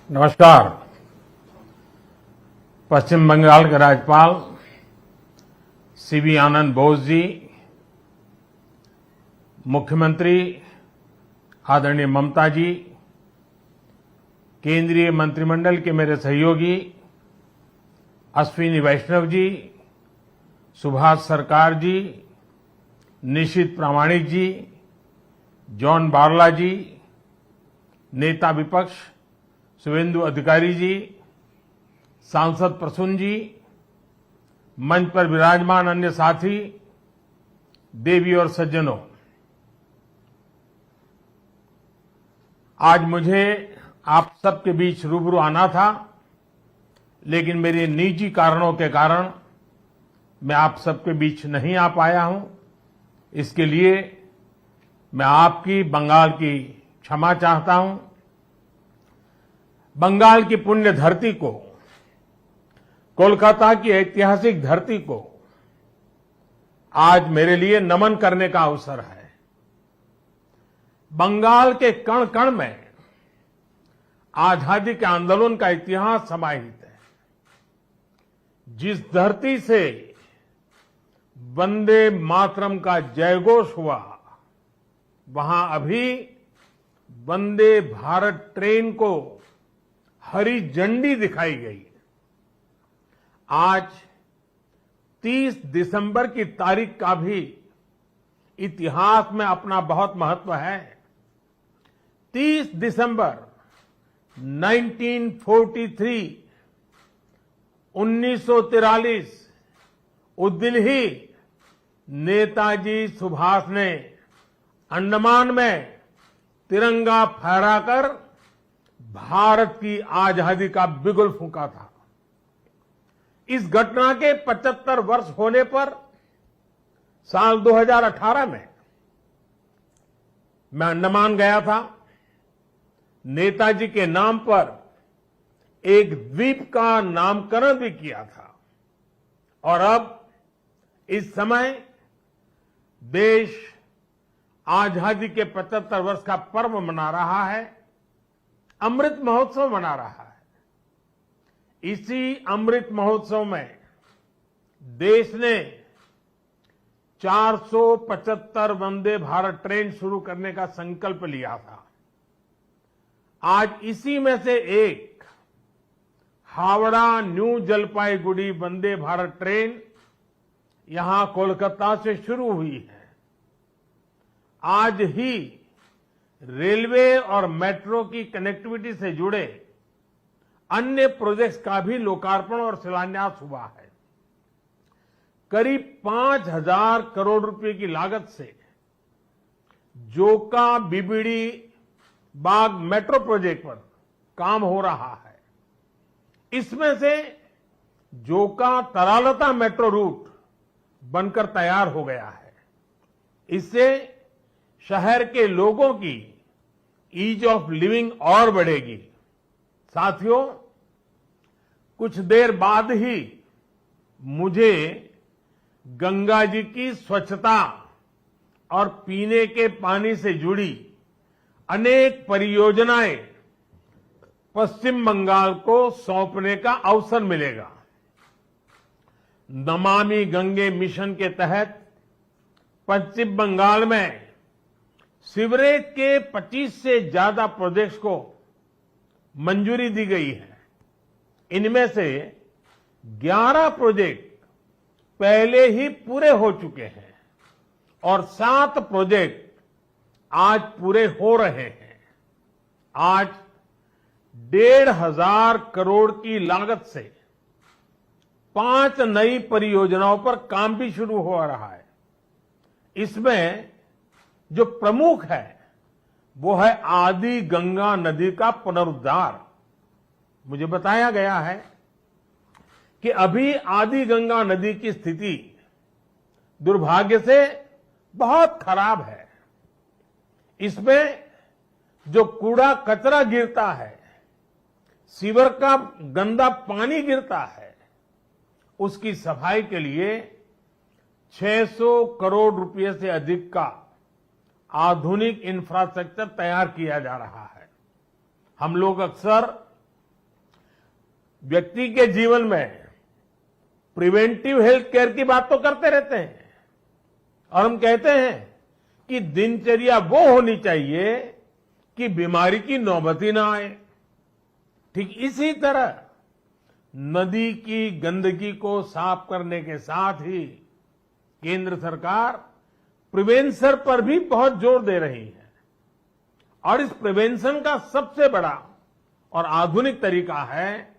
नमस्कार। पश्चिम बंगाल के राज्यपाल सीवी आनंद बोस जी, मुख्यमंत्री आदरणीय ममता जी, केंद्रीय मंत्रिमंडल के मेरे सहयोगी अश्विनी वैष्णव जी, सुभाष सरकार जी, निशित प्रामाणिक जी, जॉन बारला जी, नेता विपक्ष शुभेंदु अधिकारी जी, सांसद प्रसून जी, मंच पर विराजमान अन्य साथी, देवी और सज्जनों, आज मुझे आप सबके बीच रूबरू आना था, लेकिन मेरे निजी कारणों के कारण मैं आप सबके बीच नहीं आ पाया हूं। इसके लिए मैं आपकी, बंगाल की क्षमा चाहता हूं। बंगाल की पुण्य धरती को, कोलकाता की ऐतिहासिक धरती को आज मेरे लिए नमन करने का अवसर है। बंगाल के कण कण में आजादी के आंदोलन का इतिहास समाहित है। जिस धरती से वंदे मातरम का जयघोष हुआ, वहां अभी वंदे भारत ट्रेन को हरी झंडी दिखाई गई। आज 30 दिसंबर की तारीख का भी इतिहास में अपना बहुत महत्व है। 30 दिसंबर 1943 उस दिन ही नेताजी सुभाष ने अंडमान में तिरंगा फहराकर भारत की आजादी का बिगुल फूंका था। इस घटना के 75 वर्ष होने पर साल 2018 में मैं अंडमान गया था। नेताजी के नाम पर एक द्वीप का नामकरण भी किया था। और अब इस समय देश आजादी के 75 वर्ष का पर्व मना रहा है, अमृत महोत्सव मना रहा है। इसी अमृत महोत्सव में देश ने 475 वंदे भारत ट्रेन शुरू करने का संकल्प लिया था। आज इसी में से एक हावड़ा न्यू जलपाईगुड़ी वंदे भारत ट्रेन यहां कोलकाता से शुरू हुई है। आज ही रेलवे और मेट्रो की कनेक्टिविटी से जुड़े अन्य प्रोजेक्ट्स का भी लोकार्पण और शिलान्यास हुआ है। करीब 5,000 करोड़ रुपए की लागत से जोका बीबीडी बाग मेट्रो प्रोजेक्ट पर काम हो रहा है। इसमें से जोका तरालता मेट्रो रूट बनकर तैयार हो गया है। इससे शहर के लोगों की ईज ऑफ लिविंग और बढ़ेगी। साथियों, कुछ देर बाद ही मुझे गंगा जी की स्वच्छता और पीने के पानी से जुड़ी अनेक परियोजनाएं पश्चिम बंगाल को सौंपने का अवसर मिलेगा। नमामि गंगे मिशन के तहत पश्चिम बंगाल में सीवरेज के 25 से ज्यादा प्रोजेक्ट्स को मंजूरी दी गई है। इनमें से 11 प्रोजेक्ट पहले ही पूरे हो चुके हैं और 7 प्रोजेक्ट आज पूरे हो रहे हैं। आज 1,500 करोड़ की लागत से 5 नई परियोजनाओं पर काम भी शुरू हो रहा है। इसमें जो प्रमुख है वो है आदि गंगा नदी का पुनरुद्धार। मुझे बताया गया है कि अभी आदि गंगा नदी की स्थिति दुर्भाग्य से बहुत खराब है। इसमें जो कूड़ा कचरा गिरता है, सीवर का गंदा पानी गिरता है, उसकी सफाई के लिए 600 करोड़ रुपए से अधिक का आधुनिक इंफ्रास्ट्रक्चर तैयार किया जा रहा है। हम लोग अक्सर व्यक्ति के जीवन में प्रिवेंटिव हेल्थ केयर की बात तो करते रहते हैं और हम कहते हैं कि दिनचर्या वो होनी चाहिए कि बीमारी की नौबत ही ना आए। ठीक इसी तरह नदी की गंदगी को साफ करने के साथ ही केंद्र सरकार प्रिवेंशन पर भी बहुत जोर दे रही है और इस प्रिवेंशन का सबसे बड़ा और आधुनिक तरीका है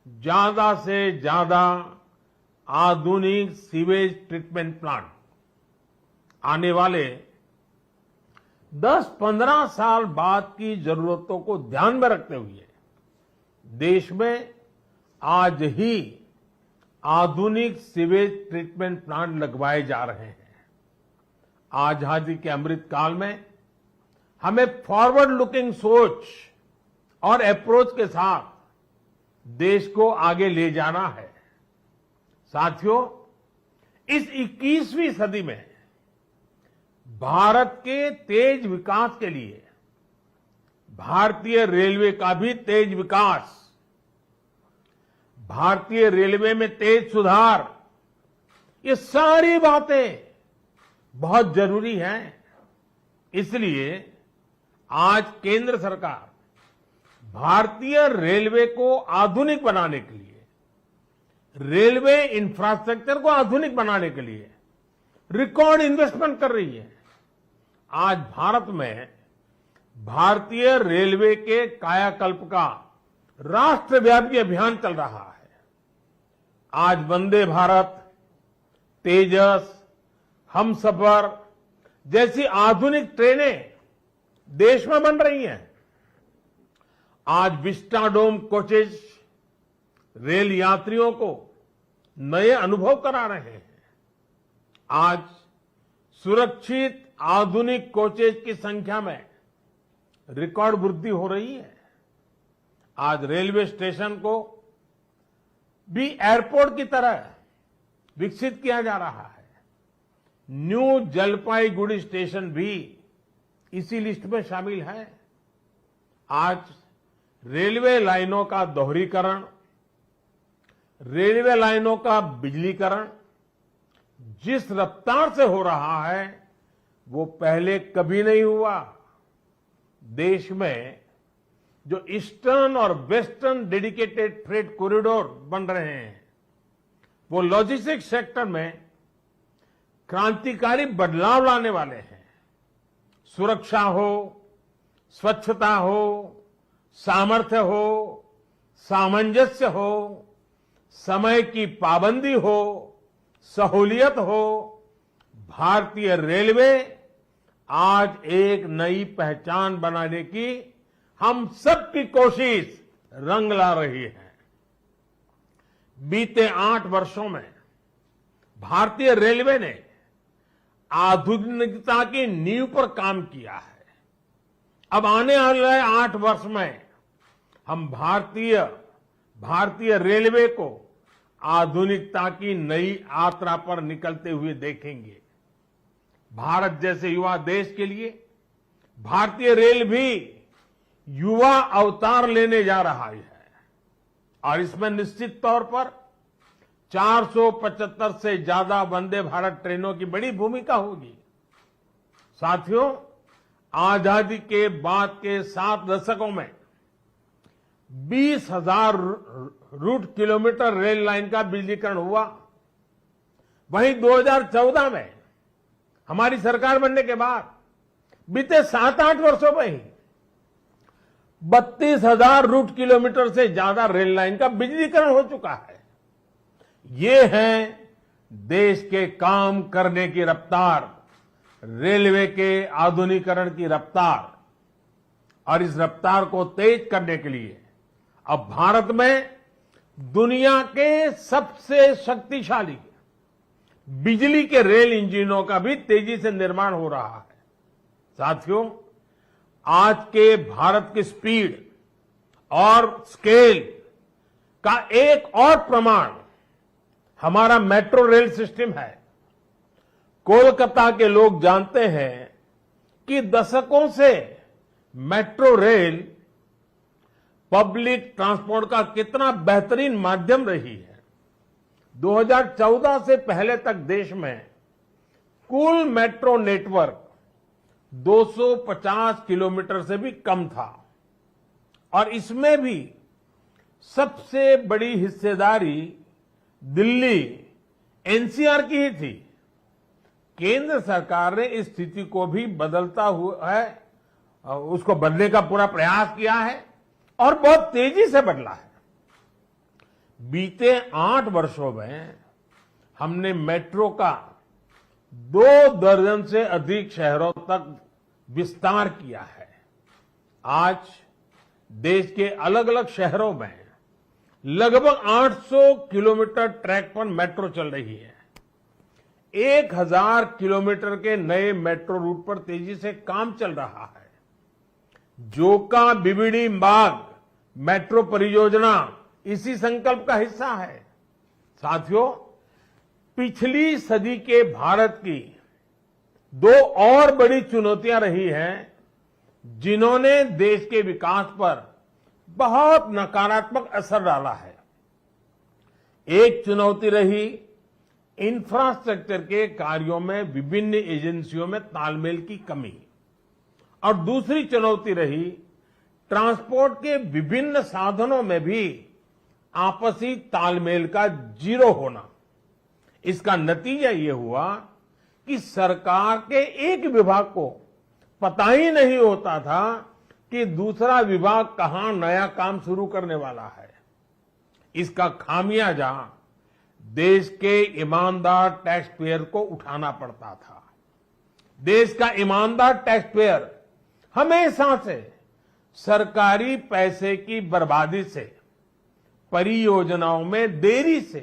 ज्यादा से ज्यादा आधुनिक सीवेज ट्रीटमेंट प्लांट। आने वाले 10-15 साल बाद की जरूरतों को ध्यान में रखते हुए देश में आज ही आधुनिक सीवेज ट्रीटमेंट प्लांट लगवाए जा रहे हैं। आजादी के अमृत काल में हमें फॉरवर्ड लुकिंग सोच और अप्रोच के साथ देश को आगे ले जाना है। साथियों, इस 21वीं सदी में भारत के तेज विकास के लिए भारतीय रेलवे का भी तेज विकास, भारतीय रेलवे में तेज सुधार, ये सारी बातें बहुत जरूरी हैं। इसलिए आज केंद्र सरकार भारतीय रेलवे को आधुनिक बनाने के लिए, रेलवे इंफ्रास्ट्रक्चर को आधुनिक बनाने के लिए रिकॉर्ड इन्वेस्टमेंट कर रही है। आज भारत में भारतीय रेलवे के कायाकल्प का राष्ट्रव्यापी अभियान चल रहा है। आज वंदे भारत, तेजस, हमसफर जैसी आधुनिक ट्रेनें देश में बन रही हैं। आज विस्टाडोम कोचेज रेल यात्रियों को नए अनुभव करा रहे हैं। आज सुरक्षित आधुनिक कोचेज की संख्या में रिकॉर्ड वृद्धि हो रही है। आज रेलवे स्टेशन को भी एयरपोर्ट की तरह विकसित किया जा रहा है। न्यू जलपाईगुड़ी स्टेशन भी इसी लिस्ट में शामिल है। आज रेलवे लाइनों का दोहरीकरण, रेलवे लाइनों का बिजलीकरण जिस रफ्तार से हो रहा है वो पहले कभी नहीं हुआ। देश में जो ईस्टर्न और वेस्टर्न डेडिकेटेड फ्रेट कॉरिडोर बन रहे हैं वो लॉजिस्टिक्स सेक्टर में क्रांतिकारी बदलाव लाने वाले हैं। सुरक्षा हो, स्वच्छता हो, सामर्थ्य हो, सामंजस्य हो, समय की पाबंदी हो, सहूलियत हो, भारतीय रेलवे आज एक नई पहचान बनाने की हम सबकी कोशिश रंग ला रही है। बीते 8 वर्षों में भारतीय रेलवे ने आधुनिकता की नींव पर काम किया है। अब आने वाले 8 वर्ष में हम भारतीय रेलवे को आधुनिकता की नई यात्रा पर निकलते हुए देखेंगे। भारत जैसे युवा देश के लिए भारतीय रेल भी युवा अवतार लेने जा रहा है और इसमें निश्चित तौर पर 475 से ज्यादा वंदे भारत ट्रेनों की बड़ी भूमिका होगी। साथियों, आजादी के बाद के 7 दशकों में 20,000 रूट किलोमीटर रेल लाइन का बिजलीकरण हुआ। वहीं 2014 में हमारी सरकार बनने के बाद बीते 7-8 वर्षों में ही 32,000 रूट किलोमीटर से ज्यादा रेल लाइन का बिजलीकरण हो चुका है। ये है देश के काम करने की रफ्तार, रेलवे के आधुनिकीकरण की रफ्तार। और इस रफ्तार को तेज करने के लिए अब भारत में दुनिया के सबसे शक्तिशाली बिजली के रेल इंजनों का भी तेजी से निर्माण हो रहा है। साथियों, आज के भारत की स्पीड और स्केल का एक और प्रमाण हमारा मेट्रो रेल सिस्टम है। कोलकाता के लोग जानते हैं कि दशकों से मेट्रो रेल पब्लिक ट्रांसपोर्ट का कितना बेहतरीन माध्यम रही है। 2014 से पहले तक देश में कुल मेट्रो नेटवर्क 250 किलोमीटर से भी कम था और इसमें भी सबसे बड़ी हिस्सेदारी दिल्ली एनसीआर की ही थी। केंद्र सरकार ने इस स्थिति को भी बदलता हुआ है, उसको बदलने का पूरा प्रयास किया है और बहुत तेजी से बदला है। बीते 8 वर्षों में हमने मेट्रो का 2 दर्जन से अधिक शहरों तक विस्तार किया है। आज देश के अलग अलग शहरों में लगभग 800 किलोमीटर ट्रैक पर मेट्रो चल रही है। 1000 किलोमीटर के नए मेट्रो रूट पर तेजी से काम चल रहा है। जोका बीबीडी मार्ग मेट्रो परियोजना इसी संकल्प का हिस्सा है। साथियों, पिछली सदी के भारत की 2 और बड़ी चुनौतियां रही हैं जिन्होंने देश के विकास पर बहुत नकारात्मक असर डाला है। एक चुनौती रही इंफ्रास्ट्रक्चर के कार्यों में विभिन्न एजेंसियों में तालमेल की कमी और दूसरी चुनौती रही ट्रांसपोर्ट के विभिन्न साधनों में भी आपसी तालमेल का जीरो होना। इसका नतीजा ये हुआ कि सरकार के एक विभाग को पता ही नहीं होता था कि दूसरा विभाग कहां नया काम शुरू करने वाला है। इसका खामियाजा देश के ईमानदार टैक्स पेयर को उठाना पड़ता था। देश का ईमानदार टैक्स पेयर हमेशा से सरकारी पैसे की बर्बादी से, परियोजनाओं में देरी से,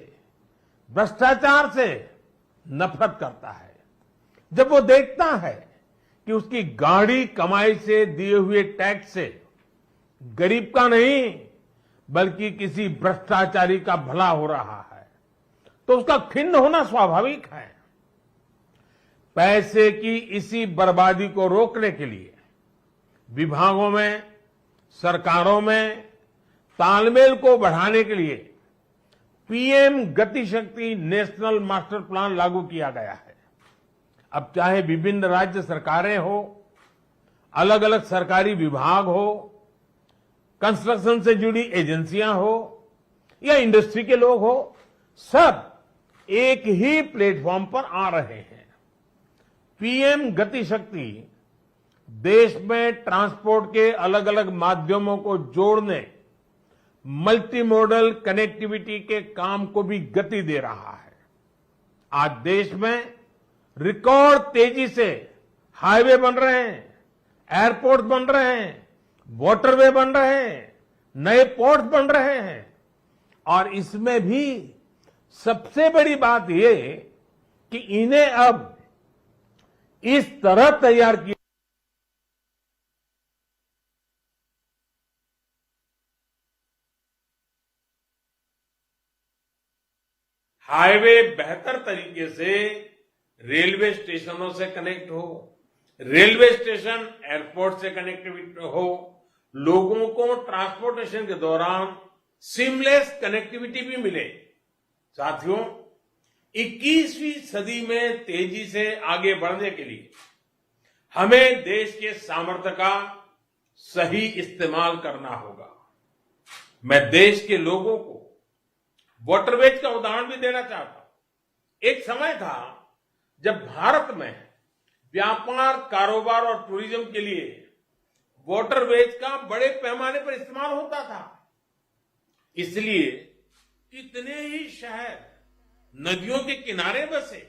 भ्रष्टाचार से नफरत करता है। जब वो देखता है कि उसकी गाढ़ी कमाई से दिए हुए टैक्स से गरीब का नहीं बल्कि किसी भ्रष्टाचारी का भला हो रहा है, तो उसका खिन्न होना स्वाभाविक है। पैसे की इसी बर्बादी को रोकने के लिए विभागों में, सरकारों में तालमेल को बढ़ाने के लिए पीएम गति शक्ति नेशनल मास्टर प्लान लागू किया गया है। अब चाहे विभिन्न राज्य सरकारें हो, अलग अलग सरकारी विभाग हो, कंस्ट्रक्शन से जुड़ी एजेंसियां हो या इंडस्ट्री के लोग हो, सब एक ही प्लेटफॉर्म पर आ रहे हैं। पीएम गति शक्ति देश में ट्रांसपोर्ट के अलग अलग माध्यमों को जोड़ने, मल्टी मॉडल कनेक्टिविटी के काम को भी गति दे रहा है। आज देश में रिकॉर्ड तेजी से हाईवे बन रहे हैं, एयरपोर्ट बन रहे हैं, वाटरवे बन रहे हैं, नए पोर्ट बन रहे हैं और इसमें भी सबसे बड़ी बात ये कि इन्हें अब इस तरह तैयार किया हाईवे बेहतर तरीके से रेलवे स्टेशनों से कनेक्ट हो, रेलवे स्टेशन एयरपोर्ट से कनेक्टिविटी हो, लोगों को ट्रांसपोर्टेशन के दौरान सीमलेस कनेक्टिविटी भी मिले। साथियों, 21वीं सदी में तेजी से आगे बढ़ने के लिए हमें देश के सामर्थ्य का सही इस्तेमाल करना होगा। मैं देश के लोगों को वाटरवेज का उदाहरण भी देना चाहता हूं। एक समय था जब भारत में व्यापार, कारोबार और टूरिज्म के लिए वाटरवेज का बड़े पैमाने पर इस्तेमाल होता था। इसलिए कितने ही शहर नदियों के किनारे बसे,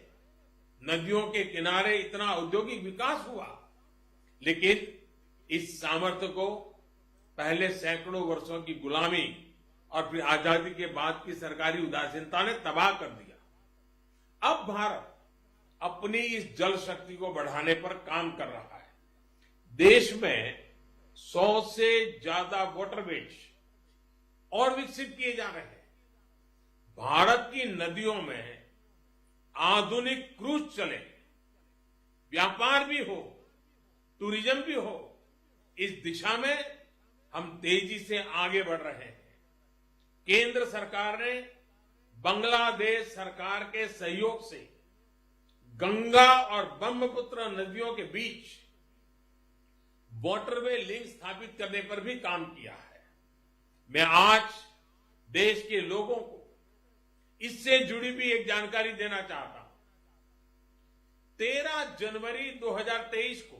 नदियों के किनारे इतना औद्योगिक विकास हुआ, लेकिन इस सामर्थ्य को पहले सैकड़ों वर्षों की गुलामी और फिर आजादी के बाद की सरकारी उदासीनता ने तबाह कर दिया। अब भारत अपनी इस जल शक्ति को बढ़ाने पर काम कर रहा है। देश में 100 से ज्यादा वाटरवेज और विकसित किए जा रहे हैं। भारत की नदियों में आधुनिक क्रूज चले, व्यापार भी हो, टूरिज्म भी हो, इस दिशा में हम तेजी से आगे बढ़ रहे हैं। केंद्र सरकार ने बांग्लादेश सरकार के सहयोग से गंगा और ब्रह्मपुत्र नदियों के बीच वाटरवे लिंक स्थापित करने पर भी काम किया है। मैं आज देश के लोगों को इससे जुड़ी भी एक जानकारी देना चाहता हूं। 13 जनवरी 2023 को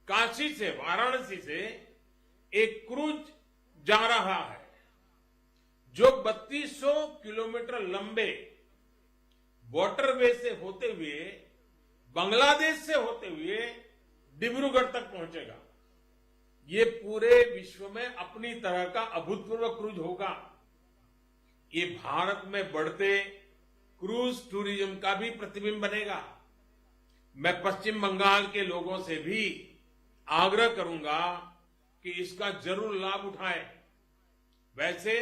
काशी से, वाराणसी से एक क्रूज जा रहा है जो 3200 किलोमीटर लंबे वाटरवे से होते हुए, बांग्लादेश से होते हुए डिब्रूगढ़ तक पहुंचेगा। ये पूरे विश्व में अपनी तरह का अभूतपूर्व क्रूज होगा। ये भारत में बढ़ते क्रूज टूरिज्म का भी प्रतिबिंब बनेगा। मैं पश्चिम बंगाल के लोगों से भी आग्रह करूंगा कि इसका जरूर लाभ उठाएं। वैसे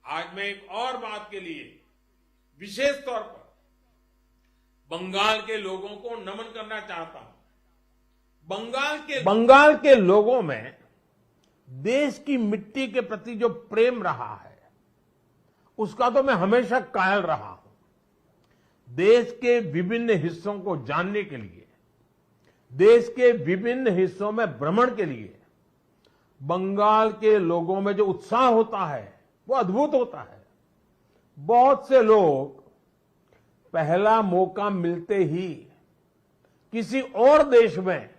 आज मैं एक और बात के लिए विशेष तौर पर बंगाल के लोगों को नमन करना चाहता हूं। बंगाल के लोगों में देश की मिट्टी के प्रति जो प्रेम रहा है, उसका तो मैं हमेशा कायल रहा हूं। देश के विभिन्न हिस्सों को जानने के लिए, देश के विभिन्न हिस्सों में भ्रमण के लिए बंगाल के लोगों में जो उत्साह होता है वो अद्भुत होता है। बहुत से लोग पहला मौका मिलते ही किसी और देश में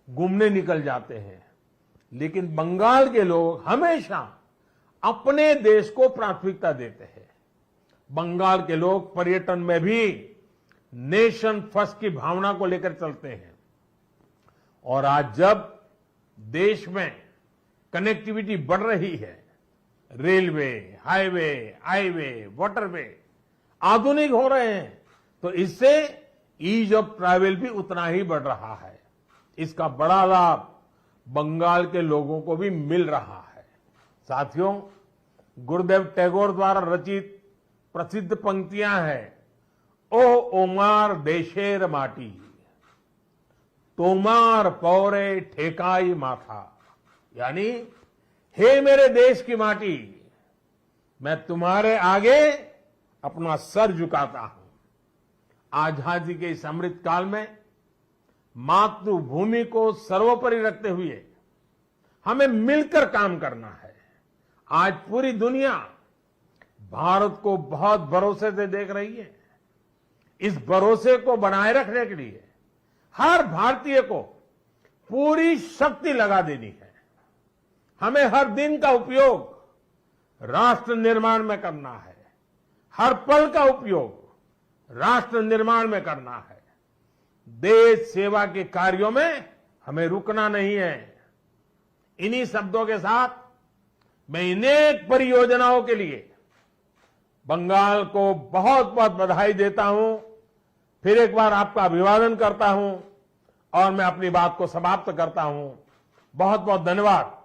घूमने निकल जाते हैं, लेकिन बंगाल के लोग हमेशा अपने देश को प्राथमिकता देते हैं। बंगाल के लोग पर्यटन में भी नेशन फर्स्ट की भावना को लेकर चलते हैं। और आज जब देश में कनेक्टिविटी बढ़ रही है, रेलवे, हाईवे, वाटरवे आधुनिक हो रहे हैं, तो इससे ईज ऑफ ट्रैवल भी उतना ही बढ़ रहा है। इसका बड़ा लाभ बंगाल के लोगों को भी मिल रहा है। साथियों, गुरुदेव टैगोर द्वारा रचित प्रसिद्ध पंक्तियां हैं, ओ ओमार देशेर माटी, तोमार पौरे ठेकाई माथा, यानी हे मेरे देश की माटी, मैं तुम्हारे आगे अपना सर झुकाता हूं। आजादी के इस अमृत काल में मातृभूमि को सर्वोपरि रखते हुए हमें मिलकर काम करना है। आज पूरी दुनिया भारत को बहुत भरोसे से देख रही है। इस भरोसे को बनाए रखने के लिए हर भारतीय को पूरी शक्ति लगा देनी है। हमें हर दिन का उपयोग राष्ट्र निर्माण में करना है, हर पल का उपयोग राष्ट्र निर्माण में करना है। देश सेवा के कार्यों में हमें रुकना नहीं है। इन्हीं शब्दों के साथ मैं अनेक परियोजनाओं के लिए बंगाल को बहुत बहुत बधाई देता हूं। फिर एक बार आपका अभिवादन करता हूं और मैं अपनी बात को समाप्त करता हूं। बहुत बहुत धन्यवाद।